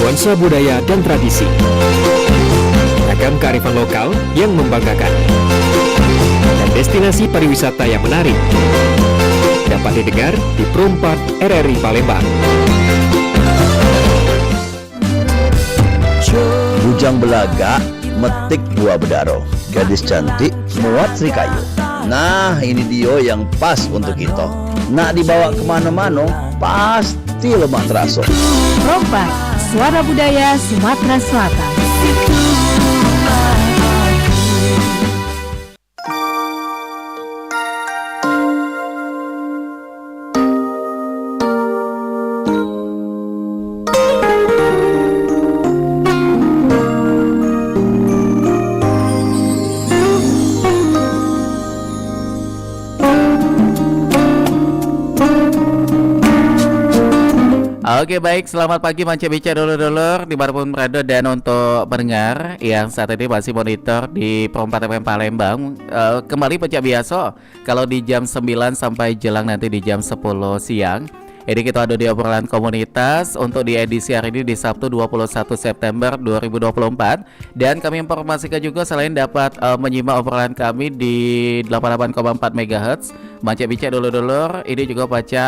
nuansa budaya dan tradisi. Ragam kearifan lokal yang membanggakan. Dan destinasi pariwisata yang menarik. Dapat didengar di Pro 4 RRI Palembang. Bujang belaga metik buah bedaro, gadis cantik muat serikayu. Nah, ini dia yang pas untuk kita. Nak dibawa kemana-mana, pasti lemah terasa. Pro 4, Suara Budaya Sumatera Selatan. Oke baik, selamat pagi Manca Bica dulur-dulur dimanapun berada dan untuk pendengar yang saat ini masih monitor di Pro 4 FM Palembang. Kembali pecah biasa kalau di jam 9 sampai jelang nanti di jam 10 siang. Ini kita ada di obrolan komunitas untuk di edisi hari ini di Sabtu 21 September 2024. Dan kami informasikan juga selain dapat menyimak obrolan kami di 88,4 MHz Manca Bica dulur-dulur, ini juga baca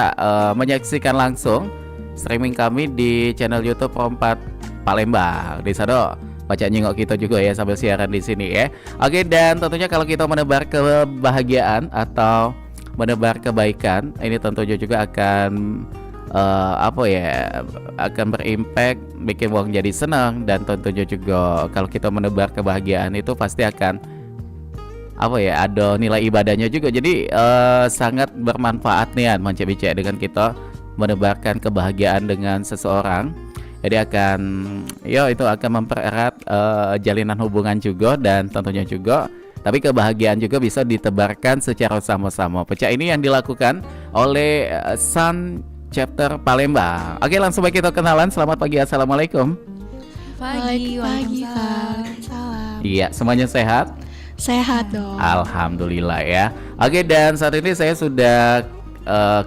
menyaksikan langsung streaming kami di channel YouTube Pro 4 Palembang. Di sana baca nyengok kita juga ya sambil siaran di sini ya. Oke, dan tentunya kalau kita menebar kebahagiaan atau menebar kebaikan, ini tentunya juga akan akan berimpact, bikin uang jadi senang, dan tentunya juga kalau kita menebar kebahagiaan itu pasti akan ada nilai ibadahnya juga. Jadi sangat bermanfaat nih Manca Bica dengan kita menebarkan kebahagiaan dengan seseorang. Jadi itu akan mempererat jalinan hubungan juga, dan tentunya juga tapi kebahagiaan juga bisa ditebarkan secara sama-sama. Pecah ini yang dilakukan oleh Sun Chapter Palembang. Oke, langsung baik kita kenalan. Selamat pagi, assalamualaikum. Pagi, waalaikumsalam. Iya, semuanya sehat? Sehat dong. Alhamdulillah ya. Oke, dan saat ini saya sudah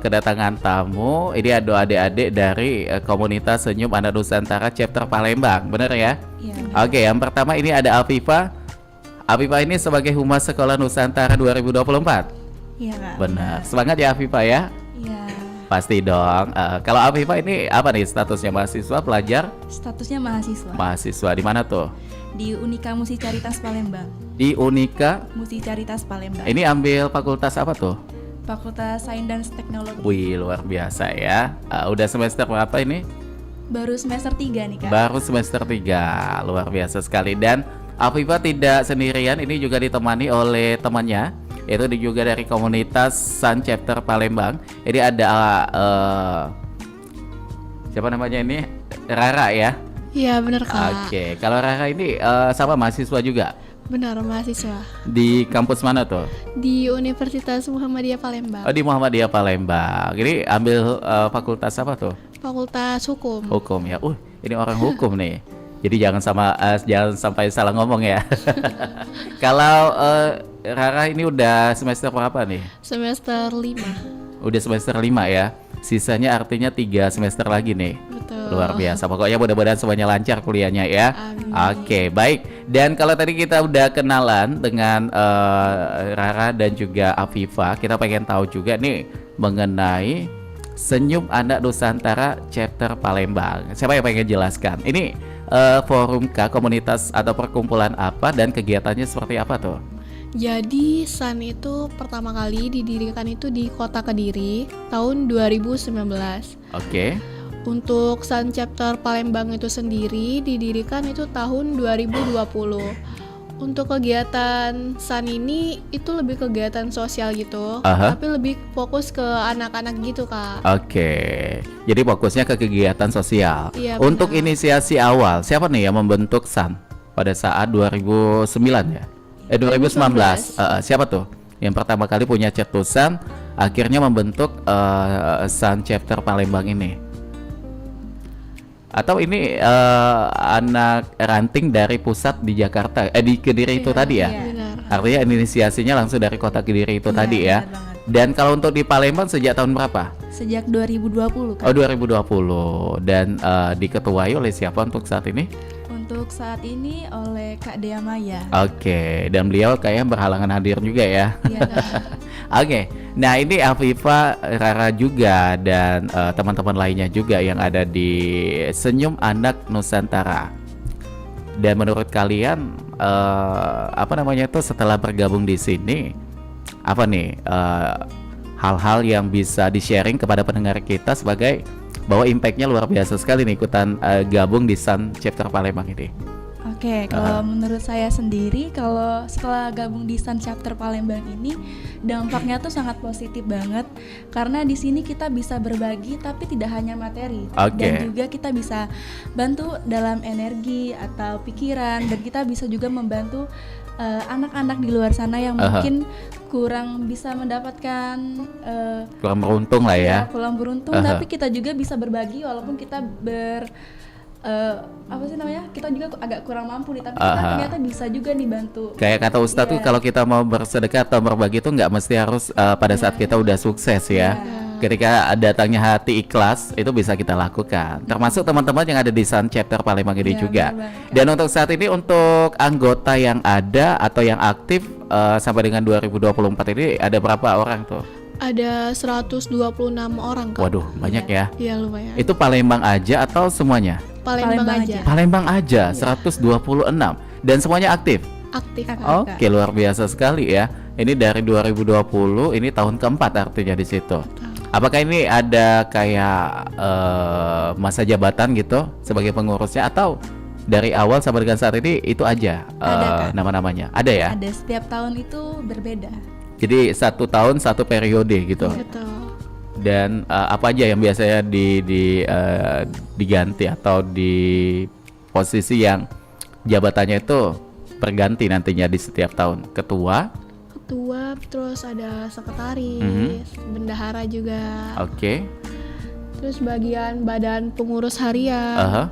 kedatangan tamu. Ini ada adik-adik dari komunitas Senyum Anak Nusantara Chapter Palembang, benar ya? Iya. Oke, yang pertama ini ada Afifah. Afifah ini sebagai Humas Sekolah Nusantara 2024. Iya, Kak. Benar. Semangat ya Afifah ya? Iya. Pasti dong. Kalau Afifah ini apa nih statusnya, mahasiswa, pelajar? Statusnya mahasiswa. Mahasiswa di mana tuh? Di Unika Musicaritas Palembang. Di Unika Musicaritas Palembang. Ini ambil fakultas apa tuh? Fakultas Sains dan Teknologi. Wih, luar biasa ya. Udah semester berapa ini? Baru semester 3 nih, Kak. Baru semester 3. Luar biasa sekali. Dan Afifah tidak sendirian, ini juga ditemani oleh temannya, yaitu juga dari komunitas Sun Chapter Palembang. Ini ada siapa namanya ini? Rara ya? Iya, benar, Kak. Oke, kalau Rara ini sama mahasiswa juga? Benar, mahasiswa. Di kampus mana tuh? Di Universitas Muhammadiyah Palembang. Oh, di Muhammadiyah Palembang. Ini ambil fakultas apa tuh? Fakultas Hukum. Hukum ya. Ini orang hukum nih. Jadi jangan sampai salah ngomong ya. Kalau Rara ini udah semester berapa nih? Semester 5. Udah semester 5 ya. Sisanya artinya 3 semester lagi nih. Betul. Luar biasa. Pokoknya mudah-mudahan semuanya lancar kuliahnya ya. Amin. Oke, baik. Dan kalau tadi kita udah kenalan dengan Rara dan juga Afifah, kita pengen tahu juga nih mengenai Senyum Anak Nusantara Chapter Palembang. Siapa yang pengen jelaskan? Ini forum komunitas atau perkumpulan apa dan kegiatannya seperti apa tuh? Jadi SUN itu pertama kali didirikan itu di Kota Kediri tahun 2019. Oke. Untuk SUN Chapter Palembang itu sendiri didirikan itu tahun 2020. Untuk kegiatan SUN ini itu lebih kegiatan sosial gitu, tapi lebih fokus ke anak-anak gitu, Kak. Oke. Jadi fokusnya ke kegiatan sosial. Iya, untuk benar. inisiasi awal, siapa nih yang membentuk SUN pada saat 2009 ya? 2019. Siapa tuh yang pertama kali punya cetusan akhirnya membentuk SUN Chapter Palembang ini? Atau ini anak ranting dari pusat di Jakarta, di Kediri itu tadi ya? Benar. Artinya inisiasinya langsung dari kota Kediri itu tadi ya? Dan kalau untuk di Palembang sejak tahun berapa? Sejak 2020 Kak. Oh 2020 dan diketuai oleh siapa untuk saat ini? Untuk saat ini oleh Kak Dea Maya. Oke, dan beliau kayaknya berhalangan hadir juga ya. Iya. Oke, nah ini Afifa, Rara juga dan teman-teman lainnya juga yang ada di Senyum Anak Nusantara. Dan menurut kalian apa namanya itu setelah bergabung di sini apa nih hal-hal yang bisa di-sharing kepada pendengar kita sebagai bahwa impactnya luar biasa sekali nih ikutan gabung di Sun Chapter Palembang ini. Oke, kalau menurut saya sendiri, kalau setelah gabung di Sun Chapter Palembang ini, dampaknya tuh sangat positif banget. Karena di sini kita bisa berbagi, tapi tidak hanya materi, dan juga kita bisa bantu dalam energi atau pikiran, dan kita bisa juga membantu anak-anak di luar sana yang mungkin kurang bisa mendapatkan kurang beruntung lah ya. Kurang beruntung, tapi kita juga bisa berbagi walaupun kita apa sih namanya, kita juga agak kurang mampu nih, tapi kita ternyata bisa juga nih bantu. Kayak kata Ustadz tuh kalau kita mau bersedekah atau berbagi tuh nggak mesti harus pada saat kita udah sukses ya. Ketika datangnya hati ikhlas itu bisa kita lakukan. Termasuk teman-teman yang ada di Sun Chapter Palembang ini juga. Dan untuk saat ini untuk anggota yang ada atau yang aktif sampai dengan 2024 ini ada berapa orang tuh? Ada 126 orang Kak. Waduh, banyak ya. Iya, lumayan. Itu Palembang aja atau semuanya? Palembang aja. Palembang aja, 126. Dan semuanya aktif? Aktif. Oke, luar biasa sekali ya. Ini dari 2020, ini tahun keempat artinya di situ. Apakah ini ada kayak masa jabatan gitu sebagai pengurusnya atau dari awal sampai dengan saat ini itu aja nama-namanya? Ada ya? Ada, setiap tahun itu berbeda. Jadi 1 tahun 1 periode gitu. Betul. Dan apa aja yang biasanya diganti atau di posisi yang jabatannya itu berganti nantinya di setiap tahun? Ketua, terus ada sekretaris, bendahara juga. Oke. Terus bagian badan pengurus harian.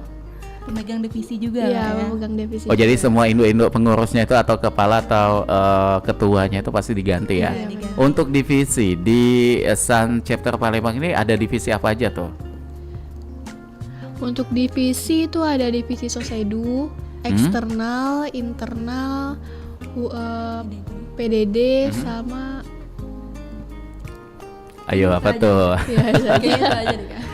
Pemegang divisi juga. Iya, pemegang divisi. Oh, jadi semua induk pengurusnya itu atau kepala atau ketuanya itu pasti diganti ya. Iya, diganti. Untuk divisi di Sun Chapter Palembang ini ada divisi apa aja tuh? Untuk divisi itu ada divisi Sosedu, eksternal, internal, PDD sama ayo apa tuh? Ya,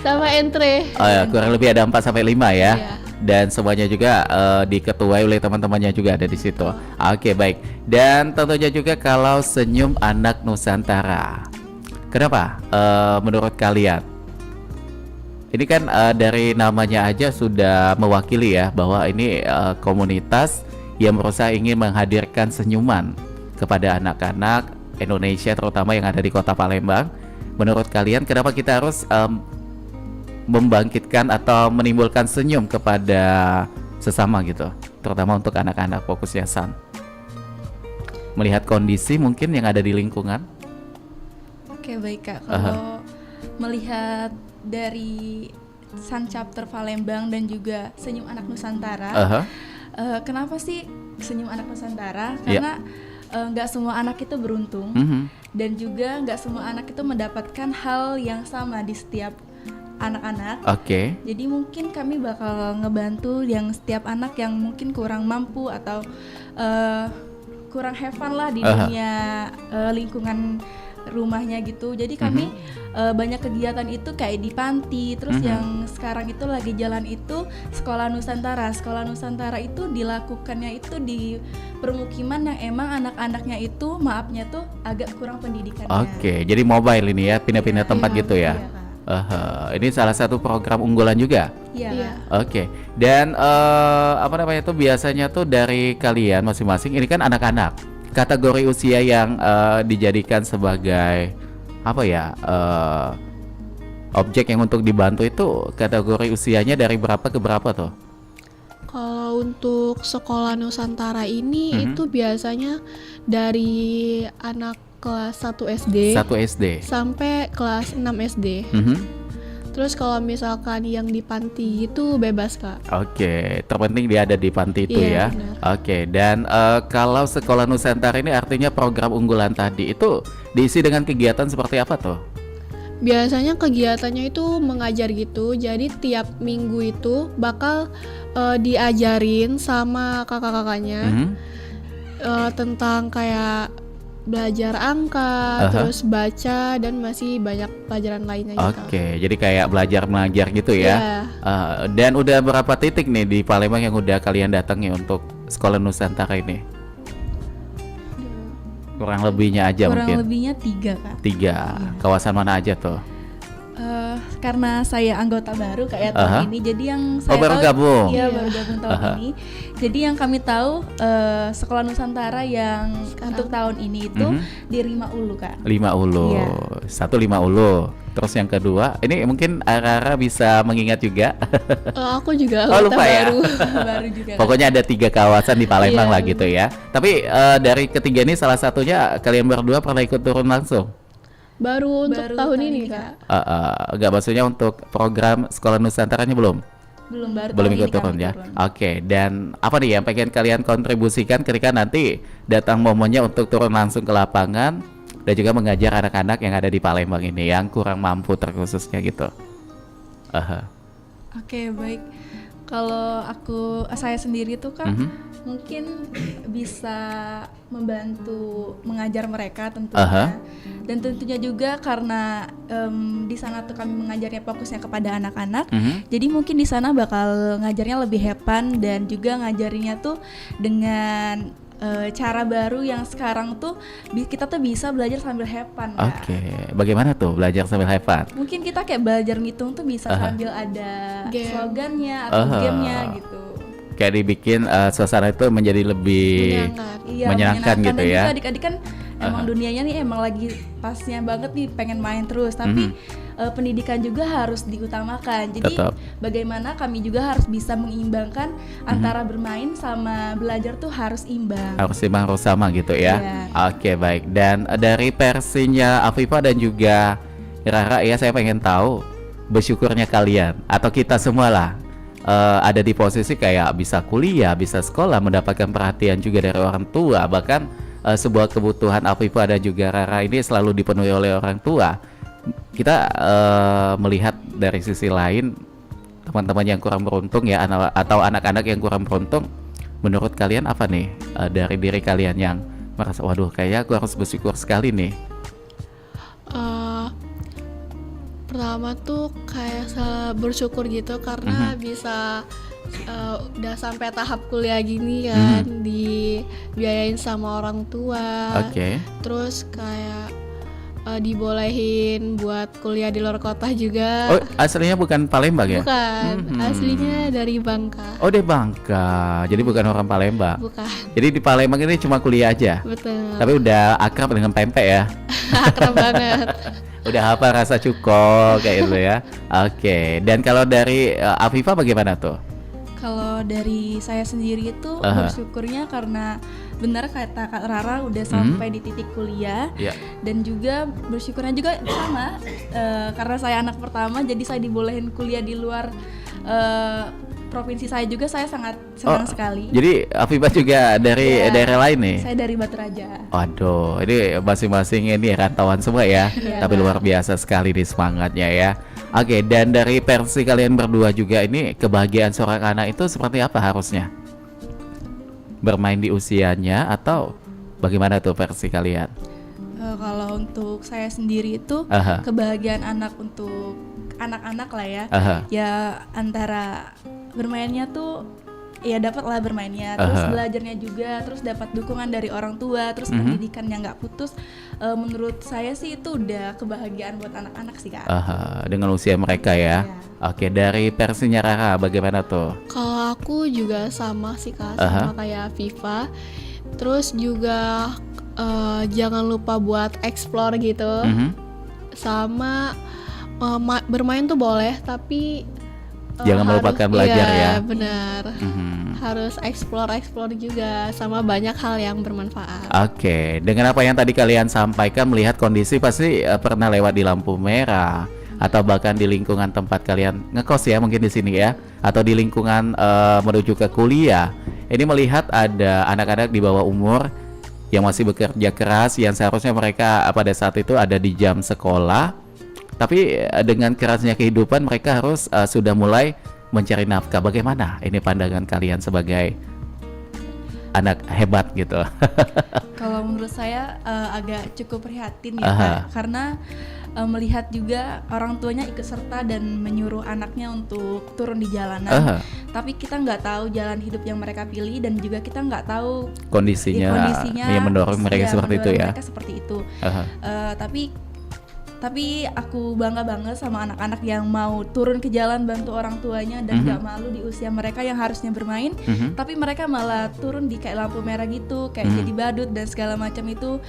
sama entre. Oh ya, kurang lebih ada 4 sampai 5 ya. Iya. Dan semuanya juga diketuai oleh teman-temannya juga ada di situ. Oke, baik. Dan tentunya juga kalau Senyum Anak Nusantara. Kenapa menurut kalian? Ini kan dari namanya aja sudah mewakili ya bahwa ini komunitas yang berusaha ingin menghadirkan senyuman kepada anak-anak Indonesia terutama yang ada di Kota Palembang. Menurut kalian kenapa kita harus membangkitkan atau menimbulkan senyum kepada sesama gitu, terutama untuk anak-anak fokusnya Sun? Melihat kondisi mungkin yang ada di lingkungan. Oke, baik Kak. Kalau melihat dari Sun Chapter Palembang dan juga Senyum Anak Nusantara, kenapa sih Senyum Anak Nusantara? Karena nggak semua anak itu beruntung, dan juga nggak semua anak itu mendapatkan hal yang sama di setiap anak-anak. Jadi mungkin kami bakal ngebantu yang setiap anak yang mungkin kurang mampu atau kurang have fun lah di dunia lingkungan rumahnya gitu. Jadi kami banyak kegiatan itu kayak di panti. Terus yang sekarang itu lagi jalan itu Sekolah Nusantara. Sekolah Nusantara itu dilakukannya itu di permukiman yang emang anak-anaknya itu maafnya tuh agak kurang pendidikannya. Jadi mobile ini ya, pindah-pindah tempat gitu ya. Ini salah satu program unggulan juga. Iya. Dan apa namanya itu biasanya tuh dari kalian masing-masing ini kan anak-anak. Kategori usia yang dijadikan sebagai apa ya objek yang untuk dibantu itu kategori usianya dari berapa ke berapa tuh? Kalau untuk Sekolah Nusantara ini itu biasanya dari anak kelas 1 SD sampai kelas 6 SD. Terus kalau misalkan yang di panti itu bebas Kak. Terpenting dia ada di panti itu ya. Dan kalau Sekolah Nusantara ini artinya program unggulan tadi itu diisi dengan kegiatan seperti apa tuh? Biasanya kegiatannya itu mengajar gitu, jadi tiap minggu itu bakal diajarin sama kakak-kakaknya tentang kayak belajar angka, terus baca, dan masih banyak pelajaran lainnya gitu. Oke, jadi kayak belajar mengajar gitu ya. Dan udah berapa titik nih di Palembang yang udah kalian datangi untuk Sekolah Nusantara ini? Kurang lebihnya aja Kurang mungkin. lebihnya 3 Kak. 3. Kawasan mana aja tuh? Karena saya anggota baru kayak tahun ini, jadi yang saya baru tahu, gabung. Iya, baru gabung tahun ini. Jadi yang kami tahu Sekolah Nusantara yang untuk tahun ini itu di Lima Ulu Kak. Lima Ulu. Iya. Satu Lima Ulu. Terus yang kedua, ini mungkin Rara bisa mengingat juga. Aku juga lupa ya. Baru juga. Kak. Pokoknya ada 3 kawasan di Palembang Iya, lah gitu ya. Tapi dari ketiga ini salah satunya kalian berdua pernah ikut turun langsung? Baru untuk tahun ini Kak. Enggak, maksudnya untuk program Sekolah Nusantaranya belum Belum ikut turun ya. Oke, dan apa nih yang pengen kalian kontribusikan ketika nanti datang momennya untuk turun langsung ke lapangan dan juga mengajar anak-anak yang ada di Palembang ini yang kurang mampu terkhususnya gitu. Oke, baik. Kalau saya sendiri tuh Kak, mungkin bisa membantu mengajar mereka tentunya. Dan tentunya juga karena di sana tuh kami mengajarnya fokusnya kepada anak-anak. Jadi mungkin di sana bakal ngajarnya lebih hepan dan juga ngajarinya tuh dengan cara baru yang sekarang tuh kita tuh bisa belajar sambil hepan. Oke, bagaimana tuh belajar sambil hepan? Mungkin kita kayak belajar ngitung tuh bisa sambil ada slogannya atau gamenya gitu. Kayak dibikin suasana itu menjadi lebih menyenangkan gitu dan ya. juga adik-adik kan emang dunianya nih emang lagi pasnya banget nih pengen main terus, tapi pendidikan juga harus diutamakan. Jadi bagaimana kami juga harus bisa mengimbangkan antara bermain sama belajar tuh harus imbang. Harus imbang, harus sama gitu ya. Oke, baik. Dan dari versinya Afifa dan juga Rara ya, saya pengen tahu bersyukurnya kalian atau kita semua lah ada di posisi kayak bisa kuliah, bisa sekolah, mendapatkan perhatian juga dari orang tua, bahkan sebuah kebutuhan Afifa dan juga Rara ini selalu dipenuhi oleh orang tua. Kita melihat dari sisi lain teman-teman yang kurang beruntung ya, atau anak-anak yang kurang beruntung. Menurut kalian apa nih dari diri kalian yang merasa waduh kayaknya aku harus bersyukur sekali nih? Pertama tuh kayak bersyukur gitu karena bisa udah sampai tahap kuliah gini kan, dibiayain sama orang tua. Terus kayak dibolehin buat kuliah di luar kota juga. Oh, aslinya bukan Palembang ya? Bukan, aslinya dari Bangka. Oh, dari Bangka. Jadi bukan orang Palembang. Bukan. Jadi di Palembang ini cuma kuliah aja. Betul. Tapi udah akrab dengan pempek ya. Akrab banget. Udah apa rasa cuko kayak gitu ya. Oke. Dan kalau dari Afifa bagaimana tuh? Kalau dari saya sendiri itu bersyukurnya karena benar kata Kak Rara udah sampai di titik kuliah. Dan juga bersyukurnya juga sama karena saya anak pertama, jadi saya dibolehin kuliah di luar provinsi saya juga. Saya sangat senang sekali. Jadi Afifa juga dari daerah lain nih? Saya dari Batu Raja. Waduh, ini masing-masing ini rantauan semua ya. Tapi luar biasa sekali nih semangatnya ya. Oke, dan dari versi kalian berdua juga ini kebahagiaan seorang anak itu seperti apa harusnya? Bermain di usianya atau bagaimana tuh versi kalian? Kalau untuk saya sendiri itu kebahagiaan anak untuk anak-anak lah ya. Ya antara bermainnya tuh ya dapat lah bermainnya, terus belajarnya juga, terus dapat dukungan dari orang tua, terus pendidikan yang nggak putus. Menurut saya sih itu udah kebahagiaan buat anak-anak sih Kak. Dengan usia mereka ya. Oke, dari versinya Rara bagaimana tuh? Kalau aku juga sama sih Kak, sama kayak Viva. Terus juga jangan lupa buat explore gitu. Sama bermain tuh boleh, tapi jangan melupakan belajar ya. Benar. Harus explore juga sama banyak hal yang bermanfaat. Oke, dengan apa yang tadi kalian sampaikan, melihat kondisi pasti pernah lewat di lampu merah atau bahkan di lingkungan tempat kalian ngekos ya, mungkin di sini ya, atau di lingkungan menuju ke kuliah. Ini melihat ada anak-anak di bawah umur yang masih bekerja keras, yang seharusnya mereka pada saat itu ada di jam sekolah, Tapi dengan kerasnya kehidupan mereka harus sudah mulai mencari nafkah. Bagaimana ini pandangan kalian sebagai anak hebat gitu? Kalau menurut saya agak cukup prihatin ya Kak, karena melihat juga orang tuanya ikut serta dan menyuruh anaknya untuk turun di jalanan. Tapi kita nggak tahu jalan hidup yang mereka pilih dan juga kita nggak tahu kondisinya yang mendorong mereka seperti itu ya. Mereka seperti itu. Tapi aku bangga banget sama anak-anak yang mau turun ke jalan bantu orang tuanya dan gak malu di usia mereka yang harusnya bermain, tapi mereka malah turun di kayak lampu merah gitu, kayak jadi badut dan segala macam itu.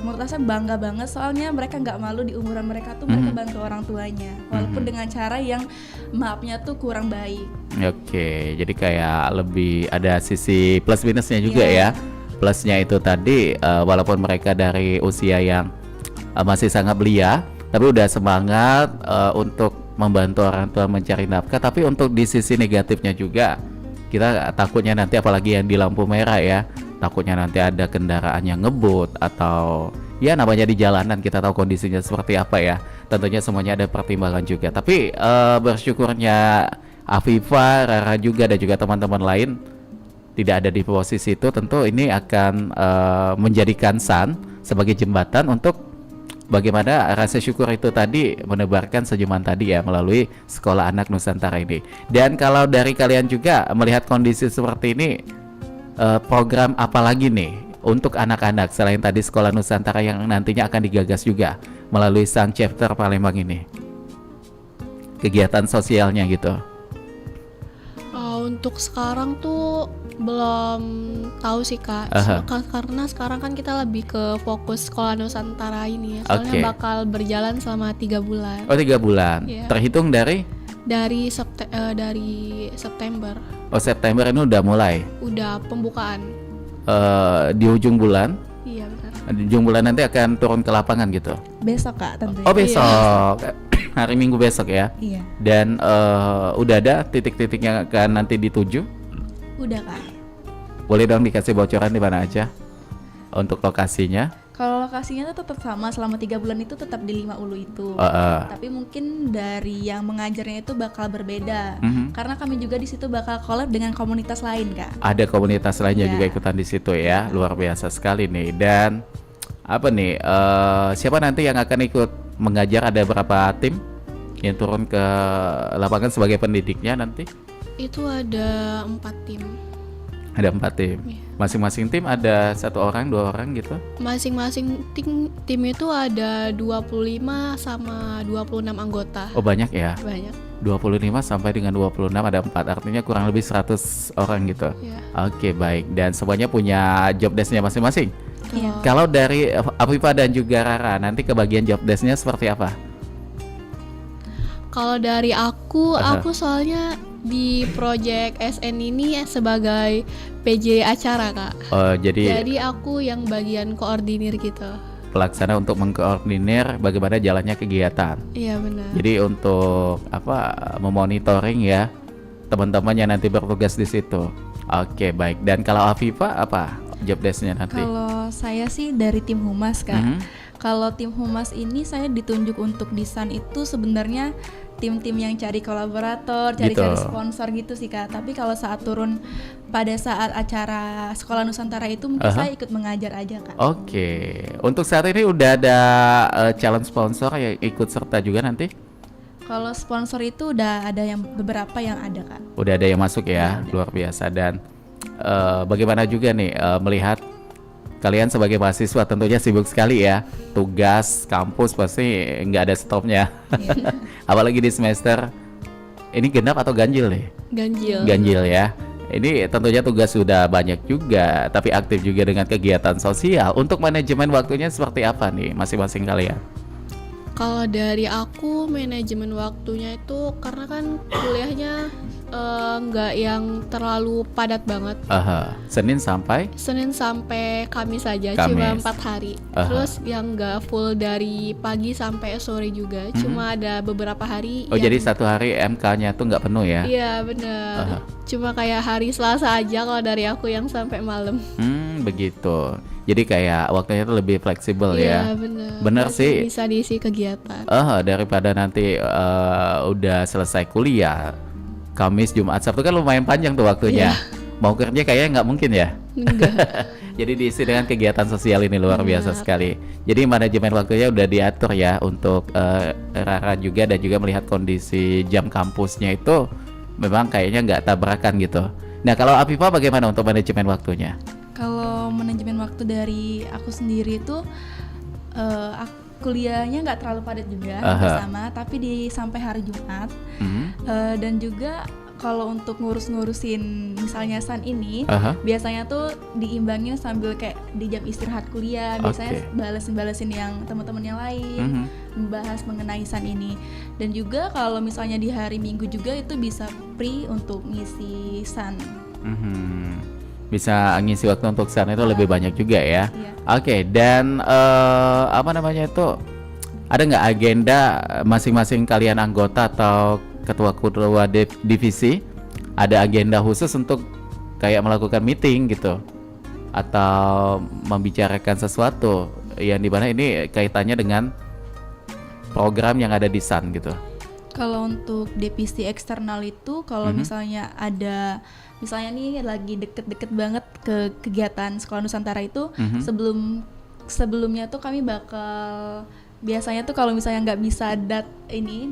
Menurut saya bangga banget, soalnya mereka gak malu di umuran mereka tuh mereka bantu orang tuanya, walaupun dengan cara yang maafnya tuh kurang baik. Oke, jadi kayak lebih ada sisi plus minusnya juga ya. Plusnya itu tadi walaupun mereka dari usia yang masih sangat belia, tapi udah semangat untuk membantu orang tua mencari nafkah. Tapi untuk di sisi negatifnya juga, kita takutnya nanti apalagi yang di lampu merah ya, takutnya nanti ada kendaraan yang ngebut atau ya namanya di jalanan kita tahu kondisinya seperti apa ya. Tentunya semuanya ada pertimbangan juga. Tapi bersyukurnya Afifa, Rara juga dan juga teman-teman lain tidak ada di posisi itu. Tentu ini akan menjadikan San sebagai jembatan untuk bagaimana rasa syukur itu tadi menebarkan senyuman tadi ya melalui Sekolah Anak Nusantara ini. Dan kalau dari kalian juga melihat kondisi seperti ini, program apa lagi nih untuk anak-anak selain tadi Sekolah Nusantara yang nantinya akan digagas juga melalui Sang Chapter Palembang ini? Kegiatan sosialnya gitu. Untuk sekarang tuh belum tahu sih Kak, karena sekarang kan kita lebih ke fokus Sekolah Nusantara ini ya, soalnya bakal berjalan selama 3 bulan. Oh 3 bulan, terhitung dari September. Oh September ini udah mulai? Udah pembukaan. Di ujung bulan? Iya benar. Di ujung bulan nanti akan turun ke lapangan gitu? Besok Kak tentunya. Oh besok, hari Minggu besok ya? Iya. Dan udah ada titik-titik yang akan nanti dituju? Udah Kak. Boleh dong dikasih bocoran di mana aja untuk lokasinya? Kalau lokasinya tuh tetap sama, selama 3 bulan itu tetap di 5 Ulu itu. Tapi mungkin dari yang mengajarnya itu bakal berbeda. Karena kami juga di situ bakal collab dengan komunitas lain Kak. Ada komunitas lainnya juga ikutan di situ ya. Luar biasa sekali nih. Dan apa nih? Siapa nanti yang akan ikut mengajar? Ada berapa tim yang turun ke lapangan sebagai pendidiknya nanti? Itu ada 4 tim. Ada 4 tim. Masing-masing tim ada 1 orang, 2 orang gitu? Masing-masing tim itu ada 25 sama 26 anggota. Oh banyak ya? Banyak. 25 sampai dengan 26 ada 4, artinya kurang lebih 100 orang gitu. Oke baik, dan semuanya punya job desk-nya masing-masing? Kalau dari Afifa dan juga Rara, nanti kebagian job desk-nya seperti apa? Kalau dari aku soalnya di project SN ini sebagai PJ acara Kak. Jadi aku yang bagian koordinir gitu. Pelaksana untuk mengkoordinir bagaimana jalannya kegiatan. Iya benar. Jadi untuk memonitoring ya teman-teman yang nanti bertugas di situ. Oke baik. Dan kalau Afifa apa job desk-nya nanti? Kalau saya sih dari tim humas Kak. Kalau tim humas ini saya ditunjuk untuk desain itu sebenarnya tim-tim yang cari kolaborator, cari sponsor gitu sih Kak. Tapi kalau saat turun pada saat acara Sekolah Nusantara itu mungkin saya ikut mengajar aja Kak. Oke. Untuk saat ini udah ada calon sponsor yang ikut serta juga nanti? Kalau sponsor itu udah ada yang beberapa yang ada Kak. Udah ada yang masuk ya, luar biasa. Dan bagaimana juga nih melihat kalian sebagai mahasiswa tentunya sibuk sekali ya, tugas kampus pasti nggak ada stopnya. Apalagi di semester ini genap atau ganjil nih? Ganjil ya. Ini tentunya tugas sudah banyak juga, tapi aktif juga dengan kegiatan sosial. Untuk manajemen waktunya seperti apa nih masing-masing kalian? Kalau dari aku manajemen waktunya itu karena kan kuliahnya nggak yang terlalu padat banget. Senin sampai Kamis saja, cuma 4 hari. Terus yang nggak full dari pagi sampai sore juga, cuma ada beberapa hari. Oh jadi 1 hari MK-nya tuh nggak penuh ya? Iya benar. Cuma kayak hari Selasa aja kalau dari aku yang sampai malam. Begitu. Jadi kayak waktunya itu lebih fleksibel ya. Iya bener. Bener Masih sih. bisa diisi kegiatan. Daripada nanti udah selesai kuliah, Kamis, Jumat, Sabtu kan lumayan panjang tuh waktunya. Mau kerja kayaknya nggak mungkin ya. Enggak. Jadi diisi dengan kegiatan sosial ini luar biasa sekali. Jadi manajemen waktunya udah diatur ya untuk Rara juga, dan juga melihat kondisi jam kampusnya itu memang kayaknya nggak tabrakan gitu. Nah kalau Afifah bagaimana untuk manajemen waktunya? Kalau manajemen waktu dari aku sendiri itu kuliahnya nggak terlalu padat juga sama, tapi sampai hari Jumat. Dan juga kalau untuk ngurus-ngurusin misalnya San ini, biasanya tuh diimbangin sambil kayak di jam istirahat kuliah, biasanya balesin yang teman-teman yang lain, membahas mengenai San ini. Dan juga kalau misalnya di hari Minggu juga itu bisa free untuk ngisi San. Bisa ngisi waktu untuk San itu lebih banyak juga ya. Oke, dan apa namanya itu, ada nggak agenda masing-masing kalian anggota atau ketua-ketua divisi ada agenda khusus untuk kayak melakukan meeting gitu atau membicarakan sesuatu yang dimana ini kaitannya dengan program yang ada di San gitu? Kalau untuk divisi eksternal itu kalau misalnya ada, misalnya nih lagi deket-deket banget ke kegiatan Sekolah Nusantara itu, sebelumnya tuh kami bakal, biasanya tuh kalau misalnya nggak bisa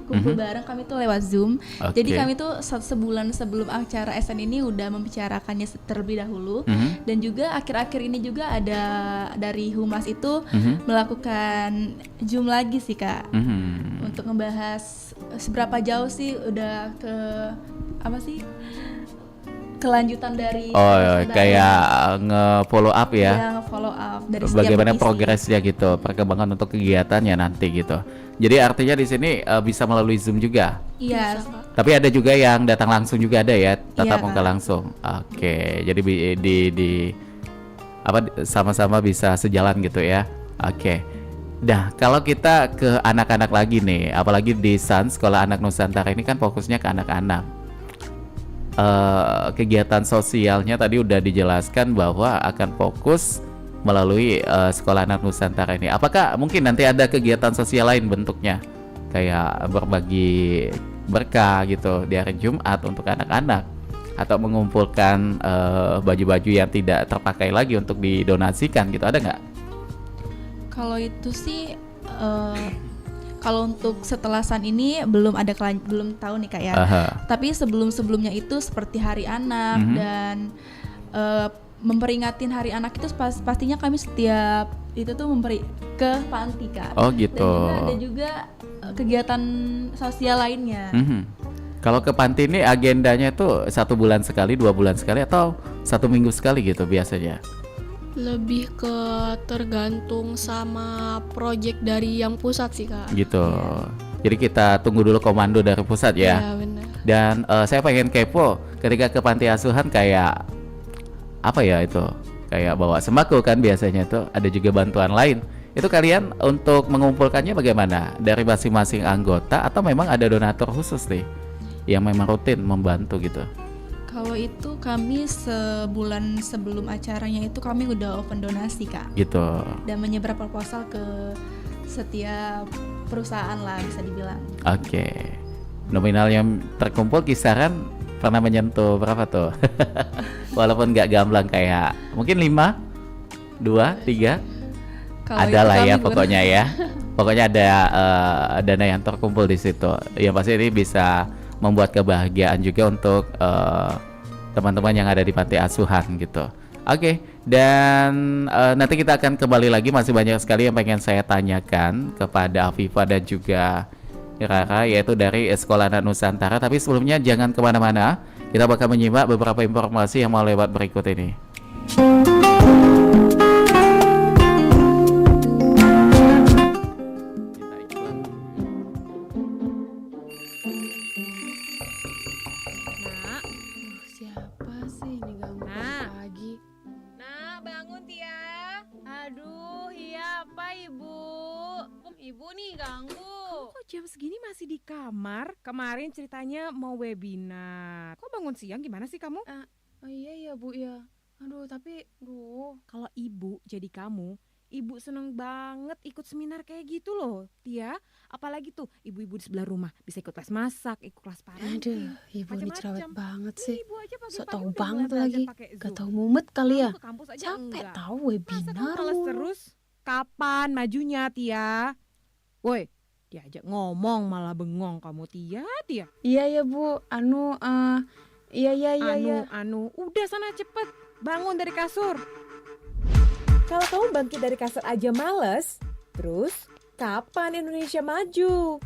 kumpul bareng, kami tuh lewat Zoom. Jadi kami tuh sebulan sebelum acara SN ini udah membicarakannya terlebih dahulu. Dan juga akhir-akhir ini juga ada dari Humas itu melakukan Zoom lagi sih Kak, untuk ngebahas seberapa jauh sih udah kelanjutan dari kayak nge-follow up ya, nge-follow up dari setiap bagaimana divisi. progresnya gitu, perkembangan untuk kegiatannya nanti gitu. Jadi artinya di sini bisa melalui Zoom juga. Iya. Tapi ada juga yang datang langsung juga ada ya, tatap Iya, muka Kak. langsung. Oke, jadi sama-sama bisa sejalan gitu ya. Oke. Nah, kalau kita ke anak-anak lagi nih, apalagi di San Sekolah Anak Nusantara ini kan fokusnya ke anak-anak. Kegiatan sosialnya tadi udah dijelaskan bahwa akan fokus melalui Sekolah Anak Nusantara ini. Apakah mungkin nanti ada kegiatan sosial lain bentuknya, kayak berbagi berkah gitu di hari Jumat untuk anak-anak, atau mengumpulkan baju-baju yang tidak terpakai lagi untuk didonasikan gitu, ada nggak? Kalau itu sih kalau untuk setelah San ini belum tahu nih Kak ya. Tapi sebelumnya itu seperti Hari Anak dan memperingatin Hari Anak itu pastinya kami setiap itu tuh memberi ke panti Kak. Oh gitu. Dan ada juga kegiatan sosial lainnya. Kalau ke panti ini agendanya tuh 1 bulan sekali, 2 bulan sekali, atau 1 minggu sekali gitu biasanya? Lebih ke tergantung sama project dari yang pusat sih Kak. Gitu. Jadi kita tunggu dulu komando dari pusat ya. Iya benar. Dan saya pengen kepo ketika ke panti asuhan, kayak apa ya itu? Kayak bawa sembako kan biasanya tuh, ada juga bantuan lain. Itu kalian untuk mengumpulkannya bagaimana? Dari masing-masing anggota atau memang ada donatur khusus nih yang memang rutin membantu gitu? Kalau itu kami sebulan sebelum acaranya itu kami udah open donasi Kak. Gitu. Dan menyebar proposal ke setiap perusahaan lah bisa dibilang. Oke. Nominal yang terkumpul kisaran pernah menyentuh berapa tuh? Walaupun nggak gamblang, kayak mungkin 5, 2, 3. Kalau Ada itu lah ya kami pokoknya ya. Pokoknya ada dana yang terkumpul di situ. Yang pasti ini bisa membuat kebahagiaan juga untuk teman-teman yang ada di panti asuhan gitu. Oke, dan nanti kita akan kembali lagi, masih banyak sekali yang pengen saya tanyakan kepada Afifah dan juga Rara, yaitu dari Sekolah Anak Nusantara. Tapi sebelumnya jangan kemana-mana, kita bakal menyimak beberapa informasi yang mau lewat berikut ini. Siapa sih ini ganggu pagi? Nah, bangun Tia. Aduh, iya apa Ibu? Ibu nih ganggu. Kok jam segini masih di kamar? Kemarin ceritanya mau webinar. Kok bangun siang, gimana sih kamu? Oh iya ya Bu ya. Aduh, tapi kalau ibu jadi kamu, ibu seneng banget ikut seminar kayak gitu loh, Tia. Apalagi tuh ibu-ibu di sebelah rumah bisa ikut kelas masak, ikut kelas parenting. Aduh, ibu ini macam-macam. cerewet banget sih. Ibu aja Sok pagi-pagi tahu udah banget mulai belajar lagi. pakai Gak Zoom. tahu mumet kali ya. Kamu ke kampus aja Capek enggak. tahu Masa webinar kamu males mulu. terus? Kapan majunya, Tia? Woi, diajak ngomong malah bengong kamu, Tia. Iya ya Bu, iya. Udah sana cepet, bangun dari kasur. Kalau kamu bangkit dari kasur aja males, terus kapan Indonesia maju?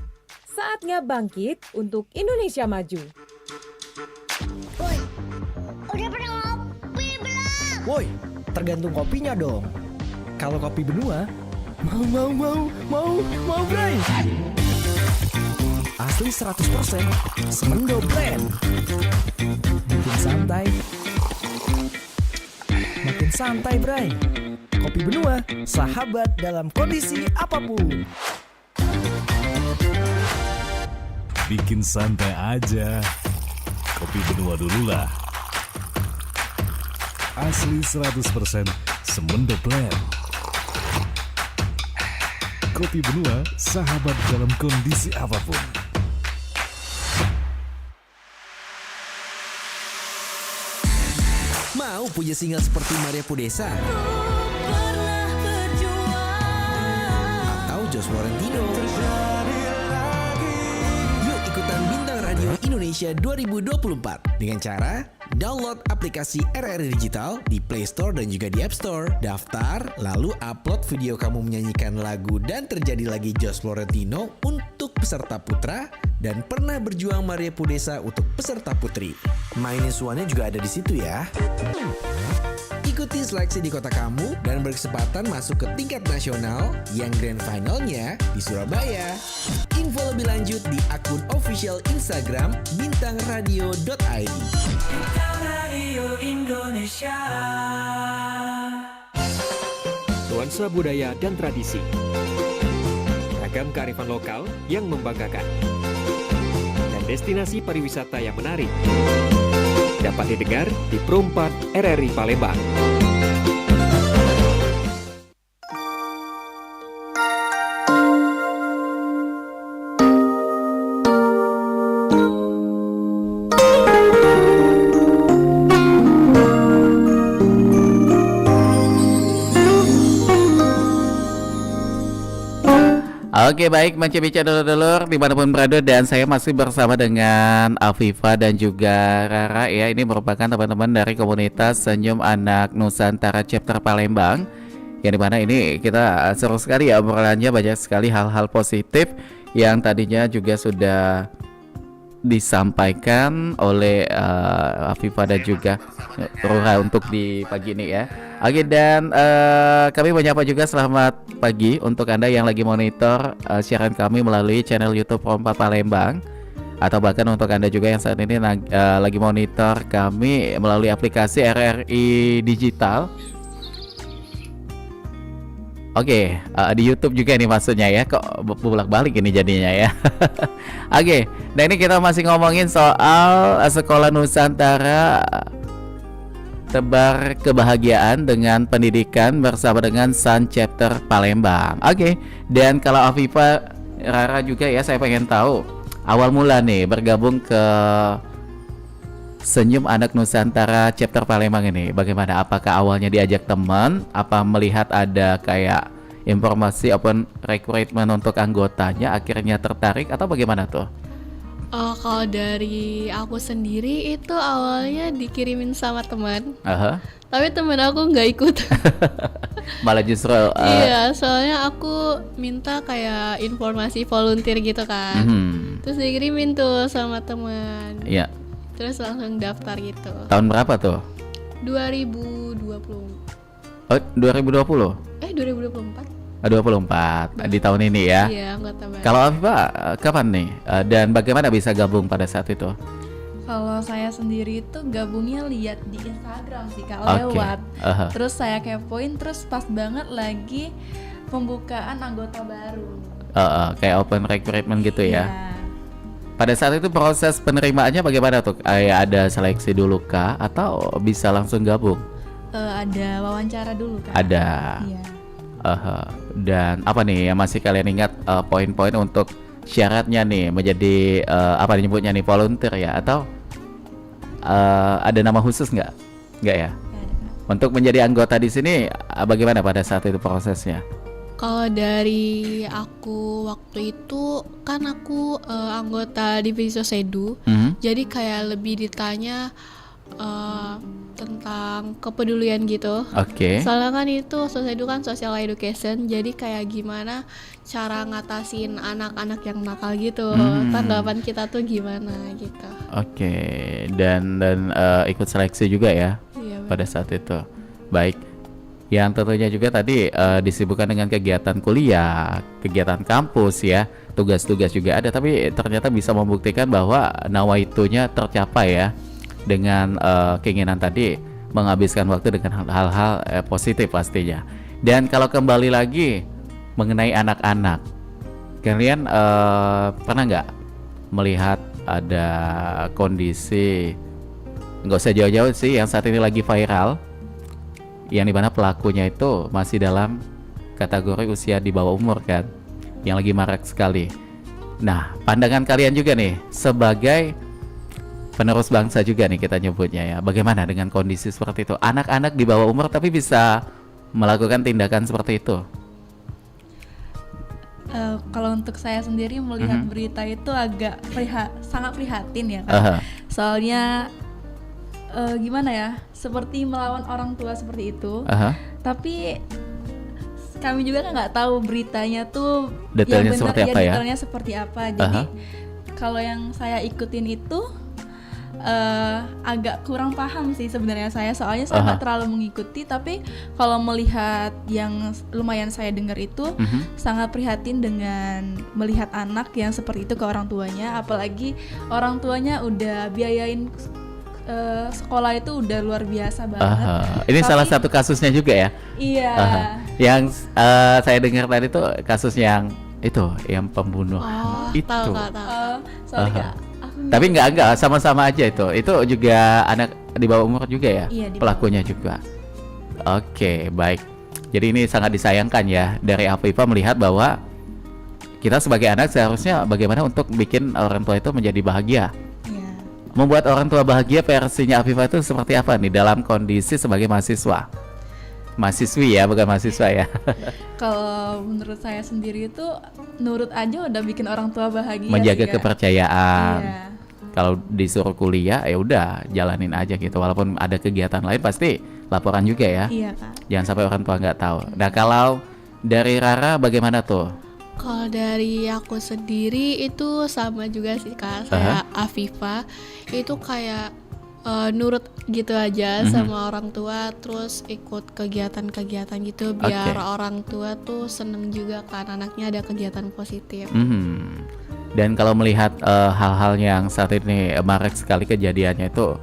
Saatnya bangkit untuk Indonesia maju. Udah pernah ngopi belum? Woi, tergantung kopinya dong. Kalau kopi benua, mau Bray. Asli 100% Semendo Blend. Makin santai Bray. Kopi benua, sahabat dalam kondisi apapun. Bikin santai aja. Kopi benua dululah. Asli 100% Semendo Blend. Kopi benua, sahabat dalam kondisi apapun. Mau punya single seperti Maria Pudesa? Atau Jos Florentino? Yuk ikutan Bintang Radio Indonesia 2024 dengan cara download aplikasi RRI Digital di Play Store dan juga di App Store. Daftar, lalu upload video kamu menyanyikan lagu dan terjadi lagi Jos Florentino untuk peserta putra dan pernah berjuang Maria Pudesa untuk peserta putri. Mainin suaranya juga ada di situ ya. Ikuti seleksi di kota kamu dan berkesempatan masuk ke tingkat nasional yang grand finalnya di Surabaya. Info lebih lanjut di akun official Instagram bintangradio.id. Bintang Radio Indonesia. Nuansa budaya dan tradisi. Ragam kearifan lokal yang membanggakan. Dan destinasi pariwisata yang menarik. Dapat didengar di Pro 4 RRI Palembang. Oke baik, Manca-Bica dulur-dulur dimanapun berada, dan saya masih bersama dengan Afifa dan juga Rara ya. Ini merupakan teman-teman dari komunitas Senyum Anak Nusantara Chapter Palembang, yang dimana ini kita seru sekali ya obrolannya, banyak sekali hal-hal positif yang tadinya juga sudah disampaikan oleh Afifa dan juga Rura untuk di pagi ini ya. Oke, dan kami menyapa juga selamat pagi untuk Anda yang lagi monitor siaran kami melalui channel YouTube Pro 4 Palembang, atau bahkan untuk Anda juga yang saat ini lagi monitor kami melalui aplikasi RRI Digital. Oke, di YouTube juga ini maksudnya ya, kok bolak-balik ini jadinya ya. Oke, nah ini kita masih ngomongin soal Sekolah Nusantara Tebar Kebahagiaan dengan Pendidikan bersama dengan Sun Chapter Palembang. Oke, dan kalau Afifa, Rara juga ya, saya pengen tahu awal mula nih bergabung ke Senyum Anak Nusantara Chapter Palembang ini bagaimana? Apakah awalnya diajak teman? Apa melihat ada kayak informasi open recruitment untuk anggotanya akhirnya tertarik, atau bagaimana tuh? Kalau dari aku sendiri itu awalnya dikirimin sama teman. Tapi teman aku nggak ikut. Malah justru iya, soalnya aku minta kayak informasi volunteer gitu kan. Terus dikirimin tuh sama teman. Iya. Terus langsung daftar gitu. Tahun berapa tuh? 2020. Oh, 2020? 2024. 24 di tahun ini ya. Iya, anggota baru. Kalau Afifa kapan nih? Dan bagaimana bisa gabung pada saat itu? Kalau saya sendiri itu gabungnya lihat di Instagram sih Kak, lewat. Terus saya kepoin, terus pas banget lagi pembukaan anggota baru. Kayak open recruitment gitu ya. Pada saat itu proses penerimaannya bagaimana tuh? Ada seleksi dulu kah atau bisa langsung gabung? ada wawancara dulu kan. Ada. Iya. Dan apa nih yang masih kalian ingat poin-poin untuk syaratnya nih menjadi apa disebutnya nih volunteer ya, atau ada nama khusus nggak ya? Untuk menjadi anggota di sini bagaimana pada saat itu prosesnya? Kalau dari aku waktu itu kan aku anggota divisi Sosedu, jadi kayak lebih ditanya tentang kepedulian gitu. Oke. Soalnya kan itu Sosedu kan social education, jadi kayak gimana cara ngatasin anak-anak yang nakal gitu. Tanggapan kita tuh gimana gitu. Oke. Dan ikut seleksi juga ya? Iya, pada saat itu. Baik. Yang tentunya juga tadi disibukkan dengan kegiatan kuliah, kegiatan kampus ya, tugas-tugas juga ada, tapi ternyata bisa membuktikan bahwa nawaitunya tercapai ya, dengan keinginan tadi menghabiskan waktu dengan hal-hal positif pastinya. Dan kalau kembali lagi mengenai anak-anak, kalian pernah nggak melihat ada kondisi, nggak usah jauh-jauh sih, yang saat ini lagi viral, yang dimana pelakunya itu masih dalam kategori usia di bawah umur kan, yang lagi marak sekali. Nah, pandangan kalian juga nih sebagai penerus bangsa juga nih kita nyebutnya ya, bagaimana dengan kondisi seperti itu, anak-anak di bawah umur tapi bisa melakukan tindakan seperti itu? Kalau untuk saya sendiri melihat berita itu agak sangat prihatin ya kan. Soalnya gimana ya, seperti melawan orang tua seperti itu. Tapi kami juga kan nggak tahu beritanya tuh detailnya yang benar, seperti apa ya? Detailnya seperti apa. Jadi kalau yang saya ikutin itu agak kurang paham sih sebenarnya saya, soalnya saya nggak terlalu mengikuti. Tapi kalau melihat yang lumayan saya dengar itu sangat prihatin dengan melihat anak yang seperti itu ke orang tuanya, apalagi orang tuanya udah biayain sekolah itu udah luar biasa banget. Ini salah satu kasusnya juga ya? Iya. Yang saya dengar tadi tuh kasus yang itu, yang pembunuh itu. Tahu. Tapi enggak, sama-sama aja itu. Itu juga anak di bawah umur juga ya? Iya, pelakunya juga. Oke, baik. Jadi ini sangat disayangkan ya dari Afifah melihat bahwa kita sebagai anak seharusnya bagaimana untuk bikin orang tua itu menjadi bahagia. Membuat orang tua bahagia versinya Afifah itu seperti apa nih dalam kondisi sebagai mahasiswa? Mahasiswi ya, bukan mahasiswa ya. Kalau menurut saya sendiri itu nurut aja udah bikin orang tua bahagia. Menjaga sih, kepercayaan. Iya. Kalau disuruh kuliah ya udah jalanin aja gitu. Walaupun ada kegiatan lain pasti laporan juga ya. Iya, Kak. Jangan sampai orang tua nggak tahu. Nah, kalau dari Rara bagaimana tuh? Kalau dari aku sendiri itu sama juga sih Kak, saya Afifah itu kayak nurut gitu aja sama orang tua, terus ikut kegiatan-kegiatan gitu biar orang tua tuh seneng juga kan anaknya ada kegiatan positif. Dan kalau melihat hal-hal yang saat ini marak sekali kejadiannya itu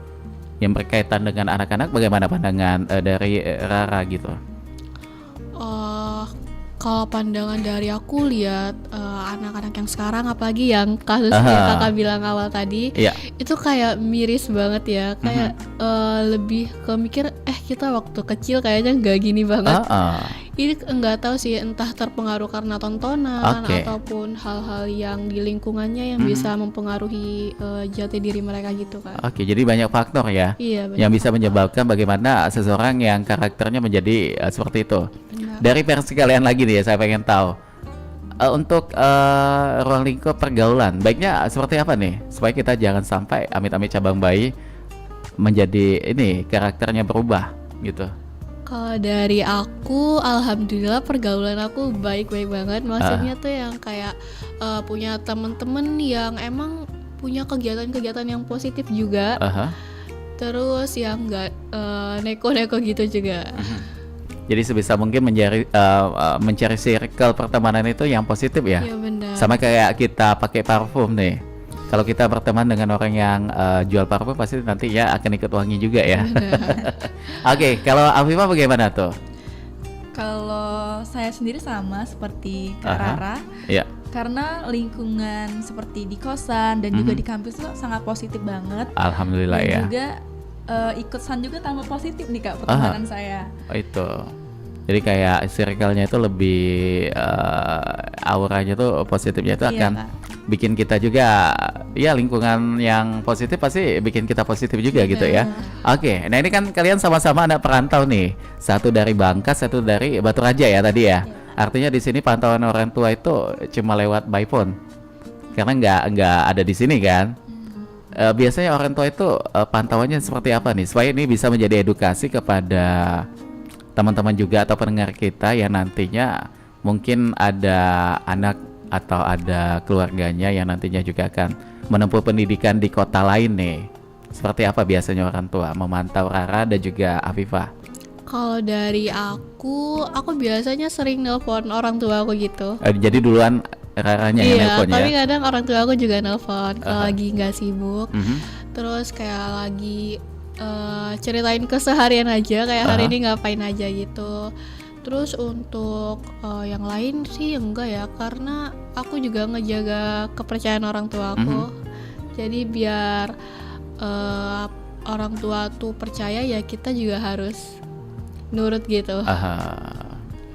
yang berkaitan dengan anak-anak, bagaimana pandangan dari Rara gitu? Kalau pandangan dari aku lihat anak-anak yang sekarang, apalagi yang kasusnya kakak bilang awal tadi, itu kayak miris banget ya, kayak lebih ke mikir kita waktu kecil kayaknya nggak gini banget. Ini nggak tahu sih, entah terpengaruh karena tontonan ataupun hal-hal yang di lingkungannya yang bisa mempengaruhi jati diri mereka gitu kan. Jadi banyak faktor ya, yang bisa menyebabkan bagaimana seseorang yang karakternya menjadi seperti itu. Dari versi kalian lagi nih ya, saya pengen tahu untuk ruang lingkup pergaulan baiknya seperti apa nih supaya kita jangan sampai amit-amit cabang bayi menjadi ini karakternya berubah gitu. Kalau dari aku, alhamdulillah pergaulan aku baik-baik banget. Maksudnya tuh yang kayak punya temen-temen yang emang punya kegiatan-kegiatan yang positif juga. Terus yang nggak neko-neko gitu juga. Jadi sebisa mungkin mencari circle pertemanan itu yang positif ya. Iya benar. Sama kayak kita pakai parfum nih. Kalau kita berteman dengan orang yang jual parfum pasti nanti ya akan ikut wangi juga ya. Oke, kalau Afifah bagaimana tuh? Kalau saya sendiri sama seperti Kak Rara. Karena lingkungan seperti di kosan dan juga di kampus itu sangat positif banget. Alhamdulillah dan ya. juga ikut SAN juga tambah positif nih Kak pertemanan saya. Oh, itu. Jadi kayak circle-nya itu lebih auranya tuh positifnya itu akan bikin kita juga ya lingkungan yang positif pasti bikin kita positif juga gitu ya. Oke, nah ini kan kalian sama-sama anak perantau nih. Satu dari Bangka, satu dari Batu Raja ya tadi ya. Artinya di sini pantauan orang tua itu cuma lewat by phone. Karena nggak ada di sini kan. Biasanya orang tua itu pantauannya seperti apa nih supaya ini bisa menjadi edukasi kepada teman-teman juga atau pendengar kita yang nantinya mungkin ada anak atau ada keluarganya yang nantinya juga akan menempuh pendidikan di kota lain nih. Seperti apa biasanya orang tua memantau Rara dan juga Afifah? Kalau dari aku biasanya sering nelpon orang tua aku gitu. Jadi duluan Raranya yang nelpon ya? Iya, tapi kadang orang tua aku juga nelpon kalau lagi nggak sibuk. Terus kayak lagi ceritain keseharian aja kayak hari ini ngapain aja gitu. Terus untuk yang lain sih enggak ya, karena aku juga ngejaga kepercayaan orang tua aku. Jadi biar orang tua tuh percaya ya kita juga harus nurut gitu.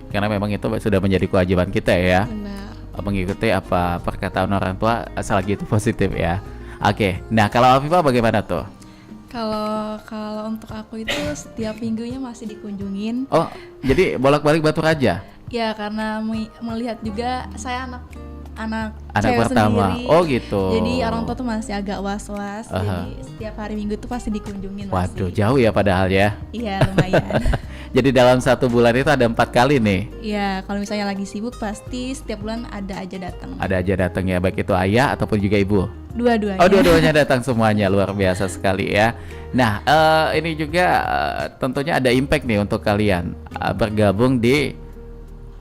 Karena memang itu sudah menjadi kewajiban kita ya. Benar. Mengikuti apa perkataan orang tua asal gitu positif ya. Oke, nah kalau Afifah bagaimana tuh? Kalau untuk aku itu setiap minggunya masih dikunjungin. Oh, jadi bolak-balik Batu Raja? Ya, karena melihat juga saya anak cewek pertama. Sendiri. Oh gitu. Jadi orang tua tuh masih agak was-was. Jadi setiap hari Minggu tuh pasti dikunjungin. Waduh, jauh ya padahal ya. Iya, lumayan. Jadi dalam 1 bulan itu ada 4 kali nih. Iya, kalau misalnya lagi sibuk pasti setiap bulan ada aja datang. Ada aja datang ya, baik itu ayah ataupun juga ibu. Dua-duanya. Oh, dua-duanya datang semuanya, luar biasa sekali ya. Nah, ini juga tentunya ada impact nih untuk kalian bergabung di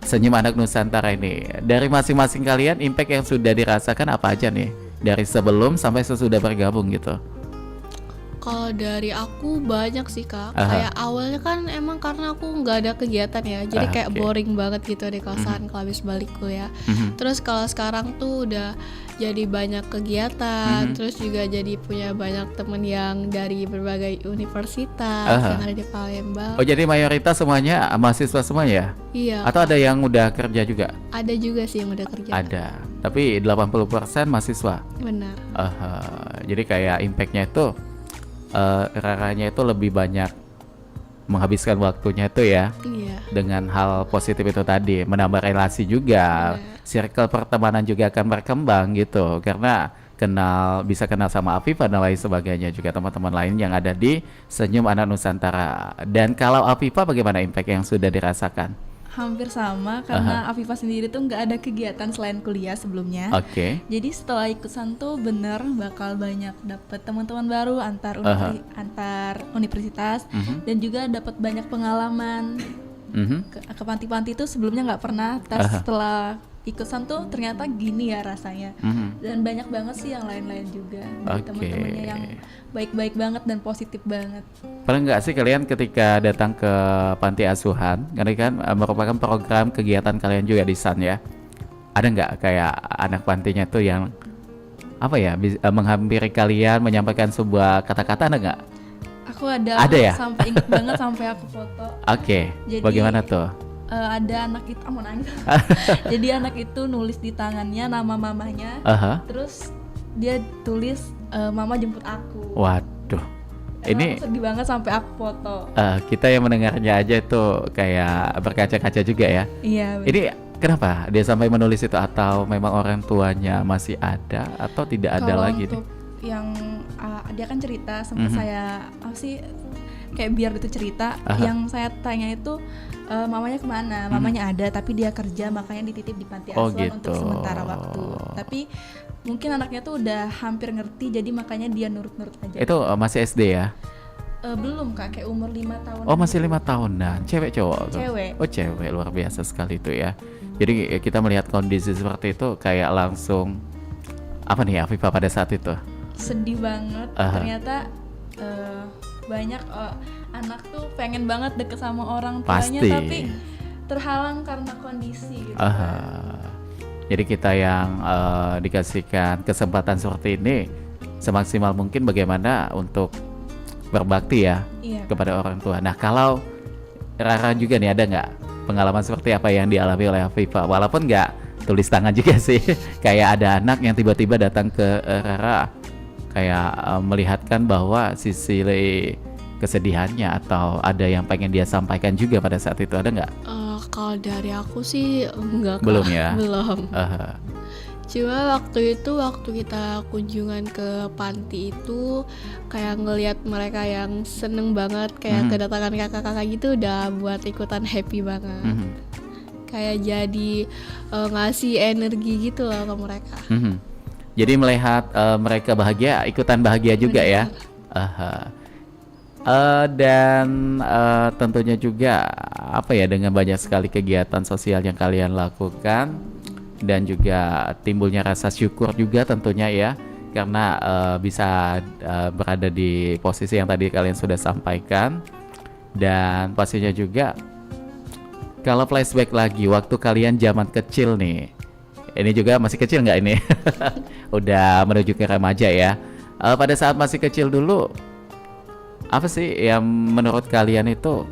Senyum Anak Nusantara ini. Dari masing-masing kalian impact yang sudah dirasakan apa aja nih? Dari sebelum sampai sesudah bergabung gitu. Kalau dari aku banyak sih Kak. Kayak awalnya kan emang karena aku nggak ada kegiatan ya, jadi kayak boring banget gitu di kosan kalau habis balik kuliah. Terus kalau sekarang tuh udah jadi banyak kegiatan, terus juga jadi punya banyak temen yang dari berbagai universitas yang ada di Palembang. Oh, jadi mayoritas semuanya mahasiswa semua ya? Iya. Atau ada yang udah kerja juga? Ada juga sih yang udah kerja. Ada, tapi 80% mahasiswa. Benar. Jadi kayak impactnya itu Raranya itu lebih banyak menghabiskan waktunya itu ya. Dengan hal positif itu tadi, menambah relasi juga. Circle pertemanan juga akan berkembang gitu, karena bisa kenal sama Afifah dan lain sebagainya, juga teman-teman lain yang ada di Senyum Anak Nusantara. Dan kalau Afifah bagaimana impact yang sudah dirasakan? Hampir sama, karena Afifah sendiri tuh nggak ada kegiatan selain kuliah sebelumnya. Jadi setelah ikut SAN tuh bener bakal banyak dapet teman-teman baru antar universitas, dan juga dapat banyak pengalaman. Ke panti-panti tuh sebelumnya nggak pernah, setelah ikut SAN tuh ternyata gini ya rasanya. Dan banyak banget sih yang lain-lain juga, teman-temannya yang baik-baik banget dan positif banget. Pernah nggak sih kalian ketika datang ke panti asuhan, karena kan merupakan program kegiatan kalian juga di SAN ya, ada nggak kayak anak pantinya tuh yang apa ya, menghampiri kalian, menyampaikan sebuah kata-kata, ada nggak? Aku ada ya? Sampai inget banget sampai aku foto. Jadi, bagaimana tuh? Ada anak itu, mau nangis. Jadi anak itu nulis di tangannya nama mamanya, terus dia tulis mama jemput aku. Waduh, ini sedih banget sampai aku foto. Kita yang mendengarnya aja itu kayak berkaca-kaca juga ya. Iya. Ini kenapa dia sampai menulis itu, atau memang orang tuanya masih ada atau tidak ada lagi? Kalau untuk yang dia kan cerita sempat saya kayak biar itu cerita, yang saya tanya itu mamanya kemana? Mamanya ada tapi dia kerja, makanya dititip di panti asuhan untuk sementara waktu. Tapi mungkin anaknya tuh udah hampir ngerti, jadi makanya dia nurut-nurut aja. Itu masih SD ya? Belum Kak, kayak umur 5 tahun. Oh, masih 5 tahunan. Cewek cowok? Cewek. Oh, cewek, luar biasa sekali itu ya. Jadi kita melihat kondisi seperti itu kayak langsung apa nih Afifah pada saat itu? Sedih banget. Ternyata banyak anak tuh pengen banget deket sama orang tuanya. Pasti. Tapi terhalang karena kondisi gitu. Jadi kita yang dikasihkan kesempatan seperti ini, semaksimal mungkin bagaimana untuk berbakti ya Iya. kepada orang tua. Nah kalau Rara juga nih ada nggak pengalaman seperti apa yang dialami oleh Afifah? Walaupun nggak tulis tangan juga sih, kayak ada anak yang tiba-tiba datang ke Rara, kayak melihatkan bahwa sisi kesedihannya atau ada yang pengen dia sampaikan juga pada saat itu, ada nggak? Kalau dari aku sih enggak. Belum ya? Belum. Cuma waktu kita kunjungan ke panti itu kayak ngelihat mereka yang seneng banget, kayak kedatangan kakak-kakak gitu udah buat ikutan happy banget. Kayak jadi ngasih energi gitu loh ke mereka. Jadi melihat mereka bahagia, ikutan bahagia juga ya. Dan tentunya juga apa ya, dengan banyak sekali kegiatan sosial yang kalian lakukan dan juga timbulnya rasa syukur juga tentunya ya, karena bisa berada di posisi yang tadi kalian sudah sampaikan. Dan pastinya juga kalau flashback lagi waktu kalian zaman kecil nih, ini juga masih kecil nggak ini? Udah menuju ke remaja ya. Pada saat masih kecil dulu, apa sih yang menurut kalian itu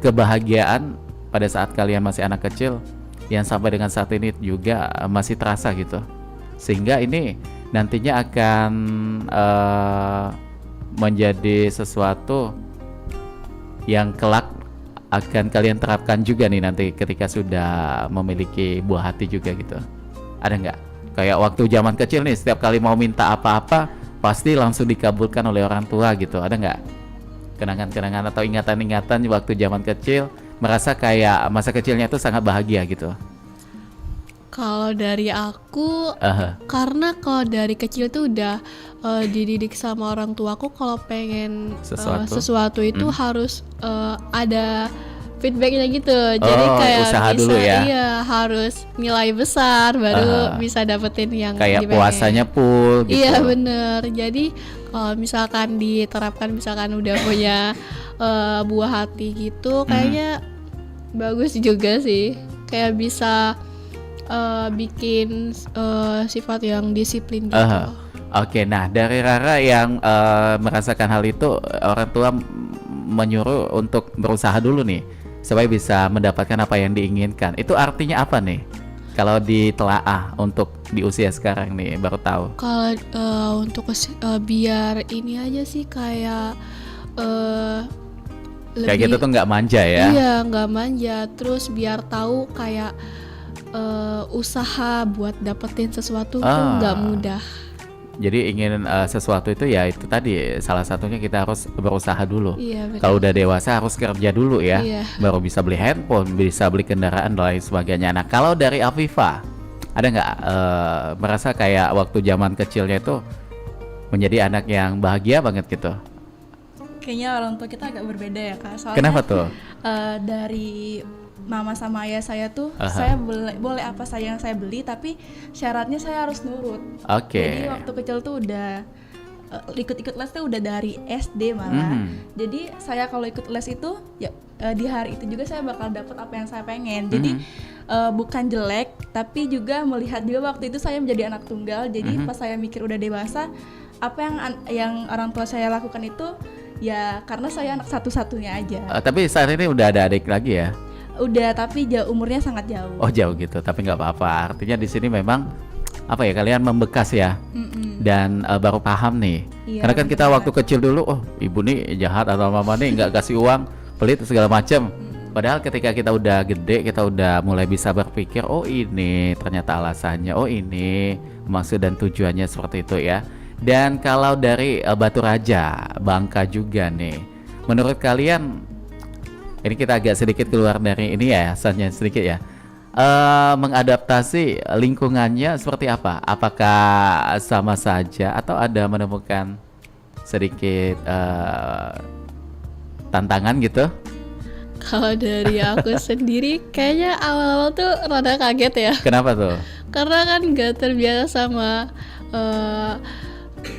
kebahagiaan pada saat kalian masih anak kecil yang sampai dengan saat ini juga masih terasa gitu, sehingga ini nantinya akan menjadi sesuatu yang kelak akan kalian terapkan juga nih nanti ketika sudah memiliki buah hati juga gitu? Ada nggak? Kayak waktu zaman kecil nih, setiap kali mau minta apa-apa pasti langsung dikabulkan oleh orang tua gitu, ada nggak kenangan-kenangan atau ingatan-ingatan waktu zaman kecil merasa kayak masa kecilnya itu sangat bahagia gitu? Kalau dari aku, karena kalau dari kecil tuh udah dididik sama orang tuaku kalau pengen sesuatu itu harus ada feedbacknya gitu. Jadi kayak usaha bisa, dulu ya. Iya, harus nilai besar baru bisa dapetin yang kayak dipengen. puasanya full gitu. Iya bener. Jadi kalau misalkan diterapkan, misalkan udah punya buah hati gitu, kayaknya bagus juga sih. Kayak bisa bikin sifat yang disiplin gitu. Oke, nah dari Rara yang merasakan hal itu, orang tua menyuruh untuk berusaha dulu nih supaya bisa mendapatkan apa yang diinginkan. Itu artinya apa nih? Kalau ditelaah untuk di usia sekarang nih baru tahu. Kalau untuk biar ini aja sih kayak kayak gitu tuh nggak manja ya? Iya, nggak manja. Terus biar tahu kayak usaha buat dapetin sesuatu tuh nggak mudah. Jadi ingin sesuatu itu ya itu tadi salah satunya kita harus berusaha dulu. Iya, kalau udah dewasa harus kerja dulu ya, baru bisa beli handphone, bisa beli kendaraan dan lain sebagainya. Nah kalau dari Afifah ada nggak merasa kayak waktu zaman kecilnya itu menjadi anak yang bahagia banget gitu? Kayaknya orang tua kita agak berbeda ya Kak. Soalnya kenapa tuh? Dari mama sama ayah saya tuh saya boleh apa saja yang saya beli, tapi syaratnya saya harus nurut. Jadi waktu kecil tuh udah ikut-ikut les tuh udah dari SD malah. Jadi saya kalau ikut les itu ya di hari itu juga saya bakal dapet apa yang saya pengen. Jadi bukan jelek, tapi juga melihat juga waktu itu saya menjadi anak tunggal. Jadi pas saya mikir udah dewasa, apa yang orang tua saya lakukan itu ya karena saya anak satu-satunya aja. Tapi saat ini udah ada adik lagi ya? Udah, tapi umurnya sangat jauh. Oh jauh gitu, tapi nggak apa-apa. Artinya di sini memang apa ya, kalian membekas ya, dan baru paham nih. Iya, karena kan kita waktu kecil dulu, oh ibu nih jahat atau mama nih nggak kasih uang, pelit segala macam. Padahal ketika kita udah gede, kita udah mulai bisa berpikir, oh ini ternyata alasannya, oh ini maksud dan tujuannya seperti itu ya. Dan kalau dari Batu Raja, Bangka juga nih, menurut kalian ini kita agak sedikit keluar dari ini ya, asalnya sedikit ya. Mengadaptasi lingkungannya seperti apa? Apakah sama saja atau ada menemukan sedikit tantangan gitu? Kalau dari aku sendiri kayaknya awal-awal tuh rada kaget ya. Kenapa tuh? Karena kan gak terbiasa sama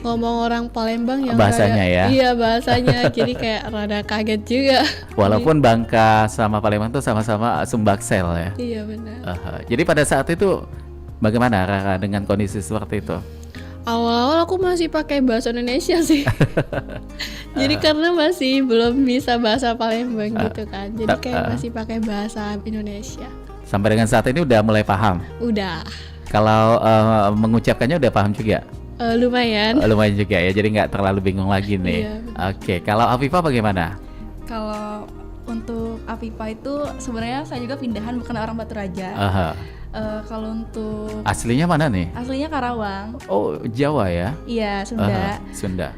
ngomong orang Palembang yang bahasanya rada, ya. Iya bahasanya, jadi kayak rada kaget juga. Walaupun Bangka sama Palembang tuh sama-sama Sumbaksel ya. Iya benar. Jadi pada saat itu bagaimana Rara dengan kondisi seperti itu? Awal-awal aku masih pakai bahasa Indonesia sih. Jadi karena masih belum bisa bahasa Palembang gitu kan. Jadi kayak masih pakai bahasa Indonesia. Sampai dengan saat ini udah mulai paham? Udah. Kalau mengucapkannya udah paham juga? Lumayan. Lumayan juga ya, jadi nggak terlalu bingung lagi nih. Iya. Oke, kalau Afifah bagaimana? Kalau untuk Afifah itu sebenarnya saya juga pindahan, bukan orang Batu Raja. Kalau untuk aslinya mana nih? Aslinya Karawang. Oh, Jawa ya? Iya, Sunda. Sunda.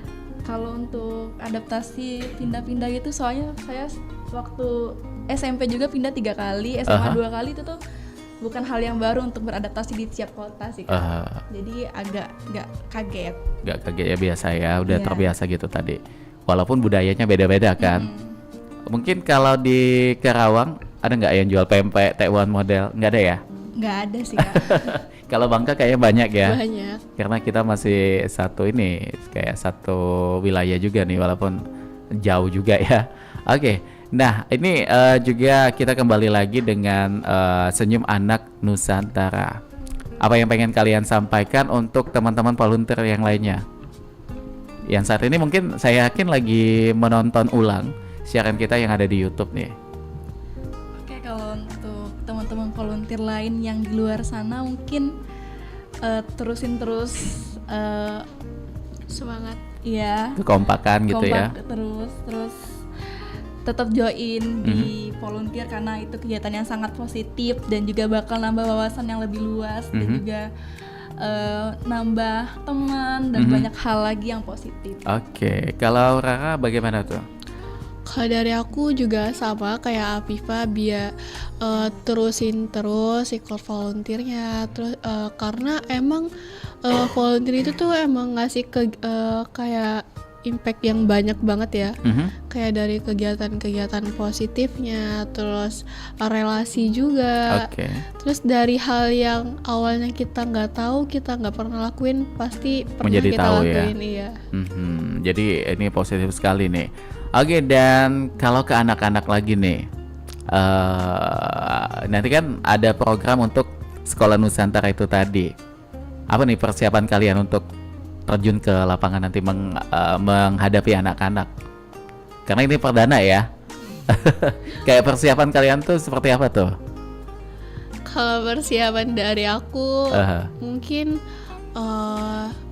Kalau untuk adaptasi pindah-pindah gitu, soalnya saya waktu SMP juga pindah 3 kali, SMA 2 kali, itu tuh bukan hal yang baru untuk beradaptasi di tiap kota sih kan. Jadi agak nggak kaget. Nggak kaget ya, biasa ya, udah terbiasa gitu tadi. Walaupun budayanya beda-beda kan. Mungkin kalau di Karawang ada nggak yang jual pempek, tekwan model? Nggak ada ya? Nggak ada sih Kak. Kalau Bangka kayaknya banyak ya. Banyak. Karena kita masih satu ini, kayak satu wilayah juga nih, walaupun jauh juga ya. Oke. Nah, ini juga kita kembali lagi dengan Senyum Anak Nusantara. Apa yang pengen kalian sampaikan untuk teman-teman volunteer yang lainnya? Yang saat ini mungkin saya yakin lagi menonton ulang siaran kita yang ada di YouTube nih. Oke, kalau untuk teman-teman volunteer lain yang di luar sana mungkin terusin terus semangat. Iya. Kekompakan gitu ya. Terus tetap join di volunteer karena itu kegiatan yang sangat positif dan juga bakal nambah wawasan yang lebih luas dan juga nambah teman dan banyak hal lagi yang positif. Oke, kalau Rara bagaimana tuh? Kalau dari aku juga sama kayak Afifah, biar terusin terus ikut volunteernya, terus karena emang volunteer itu tuh emang ngasih kayak impact yang banyak banget ya. Kayak dari kegiatan-kegiatan positifnya, terus relasi juga. Terus dari hal yang awalnya kita nggak tahu, kita nggak pernah lakuin, pasti pernah menjadi kita tahu lakuin. Ya. Iya. Jadi ini positif sekali nih. Oke, dan kalau ke anak-anak lagi nih, nanti kan ada program untuk Sekolah Nusantara itu tadi. Apa nih persiapan kalian untuk terjun ke lapangan nanti menghadapi anak-anak? Karena ini perdana ya. Kayak persiapan kalian tuh seperti apa tuh? Kalau persiapan dari aku mungkin